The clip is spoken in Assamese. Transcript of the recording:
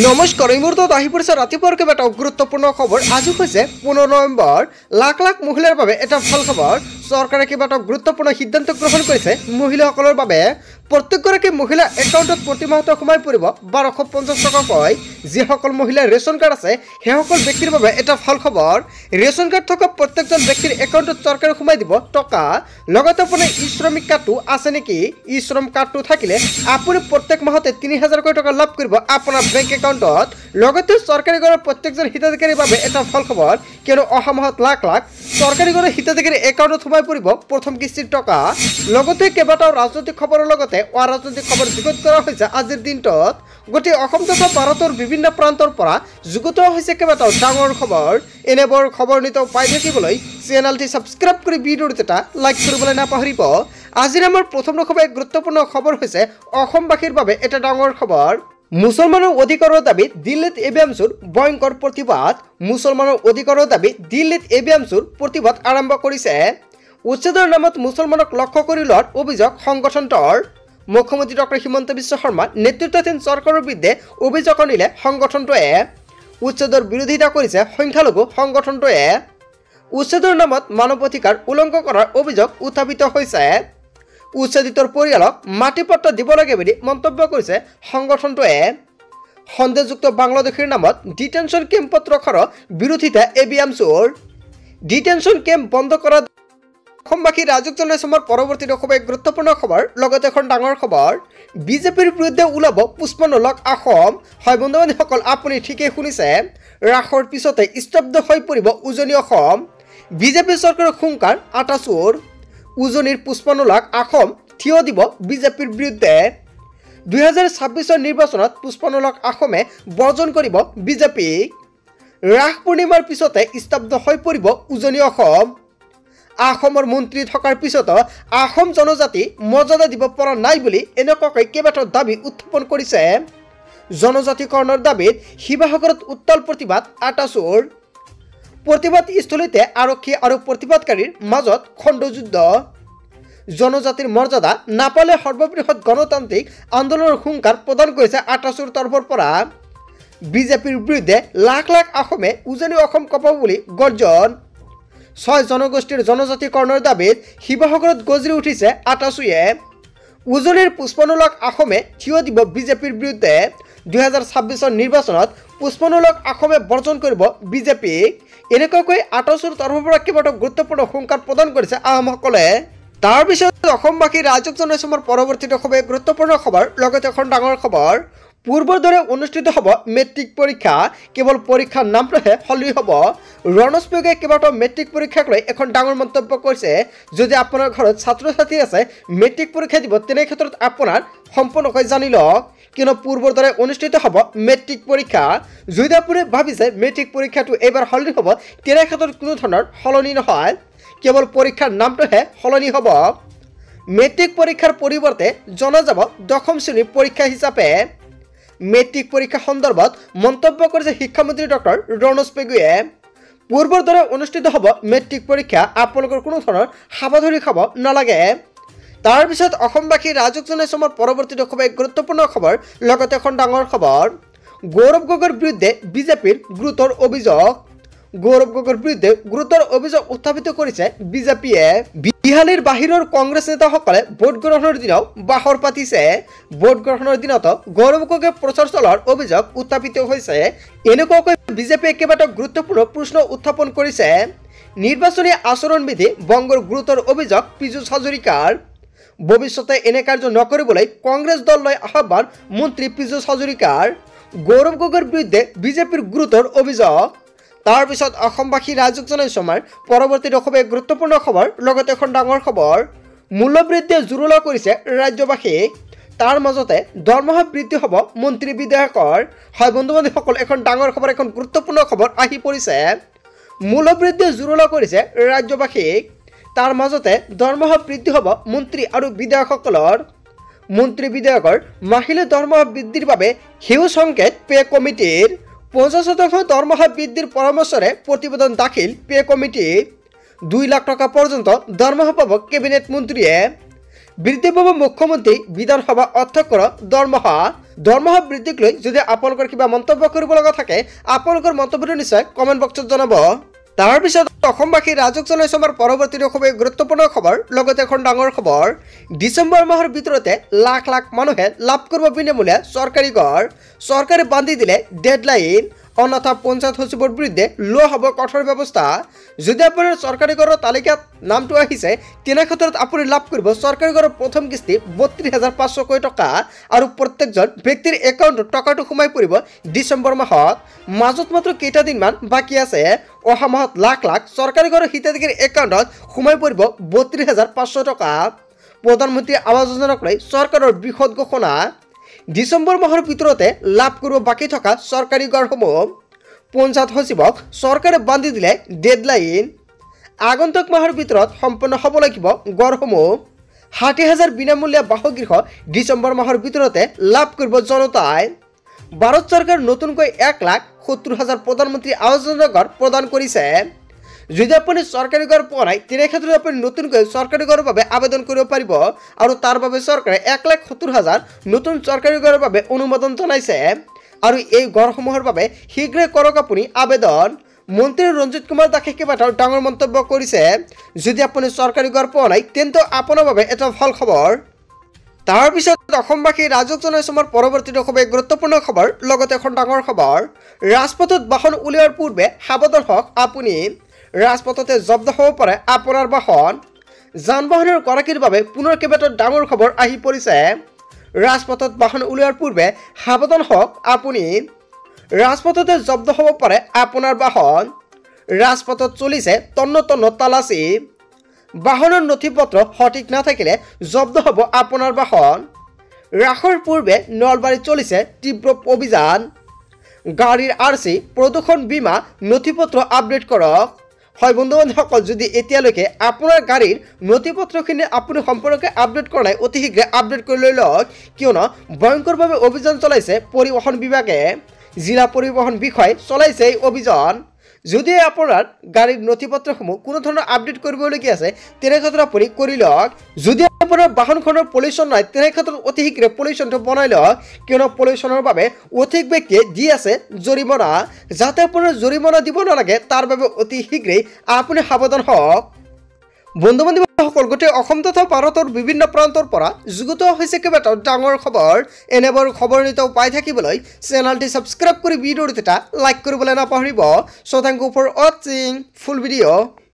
নমস্কাৰ এই মুহূৰ্তত আহি পৰিছে ৰাতিপুৱাৰ কেইবাটা গুৰুত্বপূৰ্ণ খবৰ। আজি হৈছে 15 নৱেম্বৰ। লাখ লাখ মহিলাৰ বাবে এটা ভাল খবৰ। চৰকাৰে কেইবাটা গুৰুত্বপূৰ্ণ সিদ্ধান্ত গ্ৰহণ কৰিছে মহিলাসকলৰ বাবে। প্ৰত্যেকগৰাকী মহিলা একাউণ্টত প্ৰতি মাহতে সোমাই পৰিব 1250 টকাকৈ। যিসকল মহিলাৰ ৰেচন কাৰ্ড আছে সেইসকল ব্যক্তিৰ বাবে এটা ভাল খবৰ। ৰেচন কাৰ্ড থকা প্ৰত্যেকজন ব্যক্তিৰ একাউণ্টত চৰকাৰে সোমাই দিব টকা। লগতে আপোনাৰ ই শ্ৰমিক কাৰ্ডটো আছে নেকি? ই শ্ৰম কাৰ্ডটো থাকিলে আপুনি প্ৰত্যেক মাহতে 3000কৈ টকা লাভ কৰিব আপোনাৰ বেংক একাউণ্টত। লগতে চৰকাৰী ঘৰৰ প্ৰত্যেকজন হিতাধিকাৰীৰ বাবে এটা ভাল খবৰ, কিয়নো অহা মাহত লাখ লাখ চৰকাৰী ঘৰৰ হিতাধিকাৰী একাউণ্টত সোমাই পৰিব প্ৰথম কিস্তিৰ টকা। লগতে কেইবাটাও ৰাজনৈতিক খবৰৰ লগতে অৰাজনৈতিক খবৰ যুগুত কৰা হৈছে আজিৰ দিনটোত। গোটেই অসম তথা ভাৰতৰ বিভিন্ন প্ৰান্তৰ পৰা যুগুত হৈছে কেইবাটাও ডাঙৰ খবৰ। এনেবোৰ খবৰ নিতৌ পাই থাকিবলৈ চেনেলটি ছাবস্ক্ৰাইব কৰি ভিডিঅ'টো এটা লাইক কৰিবলৈ নাপাহৰিব। আজিৰ আমাৰ প্ৰথম গুৰুত্বপূৰ্ণ খবৰ হৈছে অসমবাসীৰ বাবে এটা ডাঙৰ খবৰ। মুছলমানৰ অধিকাৰৰ দাবীত দিল্লীত এবিএমছুৰ ভয়ংকৰ প্ৰতিবাদ। মুছলমানৰ অধিকাৰৰ দাবীত দিল্লীত এবিএমছুৰ প্ৰতিবাদ আৰম্ভ কৰিছে। উচ্ছেদৰ নামত মুছলমানক লক্ষ্য কৰি লোৱাৰ অভিযোগ সংগঠনটোৰ। মুখ্যমন্ত্ৰী ডক্টৰ হিমন্ত বিশ্ব শৰ্মা নেতৃত্বাধীন চৰকাৰৰ বিৰুদ্ধে অভিযোগ আনিলে সংগঠনটোৱে। উচ্ছেদৰ বিৰোধিতা কৰিছে সংখ্যালঘু সংগঠনটোৱে। উচ্ছেদৰ নামত মানৱ অধিকাৰ উলংঘন কৰাৰ অভিযোগ উত্থাপিত হৈছে। উচ্ছেদিতৰ পৰিয়ালক মাটি পট্টা দিব লাগে বুলি মন্তব্য কৰিছে সংগঠনটোৱে। সন্দেহযুক্ত বাংলাদেশীৰ নামত ডিটেনশ্যন কেম্পত ৰখাৰ বিৰোধিতা এবিএমছুৰ। ডিটেনশ্যন কেম্প বন্ধ কৰা অসমবাসী ৰাজক জনাইছে আমাৰ পৰৱৰ্তী গুৰুত্বপূৰ্ণ খবৰ। লগতে এখন ডাঙৰ খবৰ, বিজেপিৰ বিৰুদ্ধে ওলাব 55 লাখ আসন। হয় বন্ধু বান্ধৱীসকল, আপুনি ঠিকেই শুনিছে। ৰাসৰ পিছতে স্তব্ধ হৈ পৰিব উজনি অসম। বিজেপি চৰকাৰৰ হুংকাৰ আটাচুৰ। উজনিৰ 55 লাখ আসন থিয় দিব বিজেপিৰ বিৰুদ্ধে। 2026 নিৰ্বাচনত 55 লাখ আসনে বৰ্জন কৰিব বিজেপি। ৰাস পূৰ্ণিমাৰ পিছতে স্তব্ধ হৈ পৰিব উজনি অসম। অসমৰ মন্ত্ৰী থকাৰ পিছতো অসম জনজাতি মৰ্যাদা দিব পৰা নাই বুলি এনেকুৱাকৈ কেইবাটাও দাবী উত্থাপন কৰিছে। জনজাতিকৰণৰ দাবীত শিৱসাগৰত উত্তাল প্ৰতিবাদ আটাচুৰ। প্ৰতিবাদস্থলীতে আৰক্ষী আৰু প্ৰতিবাদকাৰীৰ মাজত খণ্ডযুদ্ধ। জনজাতিৰ মৰ্যাদা নাপালে সৰ্ববৃহৎ গণতান্ত্ৰিক আন্দোলনৰ হুংকাৰ প্ৰদান কৰিছে আটাচুৰ তৰফৰ পৰা। বিজেপিৰ বিৰুদ্ধে লাখ লাখ আসনে উজনি অসম কঁপাব বুলি গৰ্জন। 6 জনগোষ্ঠীৰ জনজাতিকৰণৰ দাবীত শিৱসাগৰত গজৰি উঠিছে আটাচুয়ে। উজনিৰ 55 লাখ আসনে থিয় দিব বিজেপিৰ বিৰুদ্ধে। 2026 নিৰ্বাচনত 55 লাখ আসনে বৰ্জন কৰিব বিজেপিক। এনেকুৱাকৈ আটাচুৰ তৰফৰ পৰা কেইবাটাও গুৰুত্বপূৰ্ণ হুংকাৰ প্ৰদান কৰিছে আহোমসকলে। তাৰ পিছত অসমবাসী ৰাজক জনাইছে আমাৰ পৰৱৰ্তী গুৰুত্বপূৰ্ণ খবৰ। লগতে এখন ডাঙৰ খবৰ, পূৰ্বৰ দৰে অনুষ্ঠিত হ'ব মেট্ৰিক পৰীক্ষা। কেৱল পৰীক্ষাৰ নামটোহে সলনি হ'ব। ৰণোজ পেগুৱে কেইবাটাও মেট্ৰিক পৰীক্ষাক লৈ এখন ডাঙৰ মন্তব্য কৰিছে। যদি আপোনাৰ ঘৰত ছাত্ৰ ছাত্ৰী আছে মেট্ৰিক পৰীক্ষা দিব, তেনে ক্ষেত্ৰত আপোনাৰ সম্পূৰ্ণকৈ জানি লওক, কিয়নো পূৰ্বৰ দৰে অনুষ্ঠিত হ'ব মেট্ৰিক পৰীক্ষা। যদি আপুনি ভাবিছে মেট্ৰিক পৰীক্ষাটো এইবাৰ সলনি হ'ব, তেনে ক্ষেত্ৰত কোনো ধৰণৰ সলনি নহয়, কেৱল পৰীক্ষাৰ নামটোহে সলনি হ'ব। মেট্ৰিক পৰীক্ষাৰ পৰিৱৰ্তে জনা যাব 10ম শ্ৰেণীৰ পৰীক্ষা হিচাপে। মেট্ৰিক পৰীক্ষা সন্দৰ্ভত মন্তব্য কৰিছে শিক্ষামন্ত্ৰী ডক্টৰ ৰণোজ পেগুৱে। পূৰ্বৰ দৰে অনুষ্ঠিত হ'ব মেট্ৰিক পৰীক্ষা, আপোনালোকৰ কোনো ধৰণৰ সাৱধানী খাব নালাগে। তাৰপিছত অসমবাসী ৰাজক জনাইছে আমাৰ পৰৱৰ্তী গুৰুত্বপূৰ্ণ খবৰ। লগতে এখন ডাঙৰ খবৰ, গৌৰৱ গগৈৰ বিৰুদ্ধে বিজেপিৰ গুৰুতৰ অভিযোগ। গৌৰৱ গগৈৰ বিৰুদ্ধে গুৰুতৰ অভিযোগ উত্থাপিত কৰিছে বিজেপিয়ে। বিহালীৰ বাহিৰৰ কংগ্ৰেছ নেতাসকলে ভোট গ্ৰহণৰ দিনাও বাহৰ পাতিছে। ভোট গ্ৰহণৰ দিনতো গৌৰৱ গগৈ প্ৰচাৰ চলোৱাৰ অভিযোগ উত্থাপিত হৈছে। এনেকুৱাকৈ বিজেপিয়ে কেইবাটাও গুৰুত্বপূৰ্ণ প্ৰশ্ন উত্থাপন কৰিছে। নিৰ্বাচনী আচৰণবিধি ভংগৰ গুৰুতৰ অভিযোগ পীযুষ হাজৰিকাৰ। ভৱিষ্যতে এনে কাৰ্য নকৰিবলৈ কংগ্ৰেছ দললৈ আহ্বান মন্ত্ৰী পীযুষ হাজৰিকাৰ। গৌৰৱ গগৈৰ বিৰুদ্ধে বিজেপিৰ গুৰুতৰ অভিযোগ। তাৰপিছত অসমবাসী ৰাজক জনাইছো আমাৰ পৰৱৰ্তী গুৰুত্বপূৰ্ণ খবৰ। লগতে এখন ডাঙৰ খবৰ, মূল্যবৃদ্ধিয়ে জুৰুলা কৰিছে ৰাজ্যবাসীক। তাৰ মাজতে দৰমহা বৃদ্ধি হ'ব মন্ত্ৰী বিধায়কৰ। হয় বন্ধু বান্ধৱীসকল, এখন ডাঙৰ খবৰ, এখন গুৰুত্বপূৰ্ণ খবৰ আহি পৰিছে। মূল্যবৃদ্ধিয়ে জুৰুলা কৰিছে ৰাজ্যবাসীক। তাৰ মাজতে দৰমহা বৃদ্ধি হ'ব মন্ত্ৰী আৰু বিধায়কসকলৰ। মন্ত্ৰী বিধায়কৰ মাহিলী দৰমহা বৃদ্ধিৰ বাবে সেউজ সংকেত পে কমিটিৰ। 50% দৰমহা বৃদ্ধিৰ পৰামৰ্শৰে প্ৰতিবেদন দাখিল পে কমিটি। 2 লাখ টকা পৰ্যন্ত দৰমহা পাব কেবিনেট মন্ত্ৰীয়ে। বৃদ্ধি পাব মুখ্যমন্ত্ৰী বিধানসভা অধ্যক্ষৰ দৰমহা বৃদ্ধিক লৈ যদি আপোনালোকৰ কিবা মন্তব্য কৰিব লগা থাকে আপোনালোকৰ মন্তব্যটো নিশ্চয় কমেণ্ট বক্সত জনাব। তাৰ পিছত অসমবাসী ৰাজক জনাইছে আমাৰ পৰৱৰ্তী খুবেই গুৰুত্বপূৰ্ণ খবৰ, লগতে এখন ডাঙৰ খবৰ। ডিচেম্বৰ মাহৰ ভিতৰতে লাখ লাখ মানুহে লাভ কৰিব বিনামূলীয়া চৰকাৰী ঘৰ। চৰকাৰে বান্ধি দিলে ডেডলাইন, অন্যথা পঞ্চায়ত সচিবৰ বিৰুদ্ধে লোৱা হ'ব কঠোৰ ব্যৱস্থা। যদি আপোনাৰ চৰকাৰী ঘৰৰ তালিকাত নামটো আহিছে তেনে ক্ষেত্ৰত আপুনি লাভ কৰিব চৰকাৰী ঘৰৰ প্ৰথম কিস্তি ৩২,৫০০ টকা আৰু প্ৰত্যেকজন ব্যক্তিৰ একাউণ্টত টকাটো সোমাই পৰিব ডিচেম্বৰ মাহত। মাজত মাত্ৰ কেইটাদিনমান বাকী আছে। অহা মাহত লাখ লাখ চৰকাৰী ঘৰৰ হিতাধিকাৰীৰ একাউণ্টত সোমাই পৰিব ৩২,৫০০ টকা। প্ৰধানমন্ত্ৰী আৱাস যোজনাক লৈ চৰকাৰৰ বৃহৎ ঘোষণা। ডিচেম্বৰ মাহৰ ভিতৰতে লাভ কৰিব বাকী থকা চৰকাৰী ঘৰসমূহ। পঞ্চায়ত সচিবক চৰকাৰে বান্ধি দিলে ডেডলাইন। আগন্তুক মাহৰ ভিতৰত সম্পূৰ্ণ হ'ব লাগিব ঘৰসমূহ। ৬০,০০০ বিনামূলীয়া বাসগৃহ ডিচেম্বৰ মাহৰ ভিতৰতে লাভ কৰিব জনতাই। ভাৰত চৰকাৰ নতুনকৈ ১,৭০,০০০ প্ৰধানমন্ত্ৰী আৱাস যোজনা ঘৰ প্ৰদান কৰিছে। যদি আপুনি চৰকাৰী ঘৰ পোৱা নাই তেনে ক্ষেত্ৰত আপুনি নতুনকৈ চৰকাৰী ঘৰৰ বাবে আবেদন কৰিব পাৰিব আৰু তাৰ বাবে চৰকাৰে ১,৭০,০০০ নতুন চৰকাৰী ঘৰৰ বাবে অনুমোদন জনাইছে। আৰু এই ঘৰসমূহৰ বাবে শীঘ্ৰে কৰক আপুনি আবেদন। মন্ত্ৰী ৰঞ্জিত কুমাৰ দাসে কেইবাটাও ডাঙৰ মন্তব্য কৰিছে। যদি আপুনি চৰকাৰী ঘৰ পোৱা নাই তেন্তে আপোনাৰ বাবে এটা ভাল খবৰ। তাৰ পিছত অসমবাসী ৰাজক জনাইছে আমাৰ পৰৱৰ্তী খুবেই গুৰুত্বপূৰ্ণ খবৰ, লগতে এখন ডাঙৰ খবৰ। ৰাজপথত বাহন উলিওৱাৰ পূৰ্বে সাৱধান হওক আপুনি। ৰাজপথতে জব্দ হ'ব পাৰে আপোনাৰ বাহন। যান বাহনৰ গৰাকীৰ বাবে পুনৰ কেইবাটাও ডাঙৰ খবৰ আহি পৰিছে। ৰাজপথত বাহন উলিওৱাৰ পূৰ্বে সাৱধান হওক আপুনি। ৰাজপথতে জব্দ হ'ব পাৰে আপোনাৰ বাহন। ৰাজপথত চলিছে তন্ন তন্ন তালাচী। বাহনৰ নথি পত্ৰ সঠিক নাথাকিলে জব্দ হ'ব আপোনাৰ বাহন। ৰাসৰ পূৰ্বে নলবাৰীত চলিছে তীব্ৰ অভিযান। গাড়ীৰ RC, প্ৰদূষণ বীমা নথি পত্ৰ আপডেট কৰক। হয় বন্ধু বান্ধৱসকল, যদি এতিয়ালৈকে আপোনাৰ গাড়ীৰ নথি পত্ৰখিনি আপুনি সম্পূৰ্ণকৈ আপডেট কৰা নাই অতি শীঘ্ৰে আপডেট কৰি লৈ লওক, কিয়নো ভয়ংকৰভাৱে অভিযান চলাইছে পৰিবহণ বিভাগে। জিলা পৰিবহণ বিষয়াই চলাইছে এই অভিযান। যদি আপোনাৰ গাড়ীৰ নথি পত্ৰসমূহ কোনো ধৰণৰ আপডেট কৰিবলগীয়া আছে তেনে ক্ষেত্ৰত আপুনি কৰি লওক। যদি আপোনাৰ বাহনখনৰ পলিউশ্যন নাই তেনে ক্ষেত্ৰত অতি শীঘ্ৰে পলিউশ্যনটো বনাই লওক, কিয়নো পলিউশ্যনৰ বাবে অধিক ব্যক্তিয়ে দি আছে জৰিমনা। যাতে আপোনাৰ জৰিমনা দিব নালাগে তাৰ বাবে অতি শীঘ্ৰেই আপুনি সাৱধান হওক। বন্ধু বান্ধৱীসকল, গোটেই অসম তথা ভাৰতৰ বিভিন্ন প্ৰান্তৰ পৰা যুগুত হৈছে কেইবাটাও ডাঙৰ খবৰ। এনেবোৰ খবৰ নিতৌ পাই থাকিবলৈ চেনেলটি ছাবস্ক্ৰাইব কৰি ভিডিঅ'টো এটা লাইক কৰিবলৈ নাপাহৰিব। চ' থেংক ইউ ফৰ ৱাচিং ফুল ভিডিঅ'।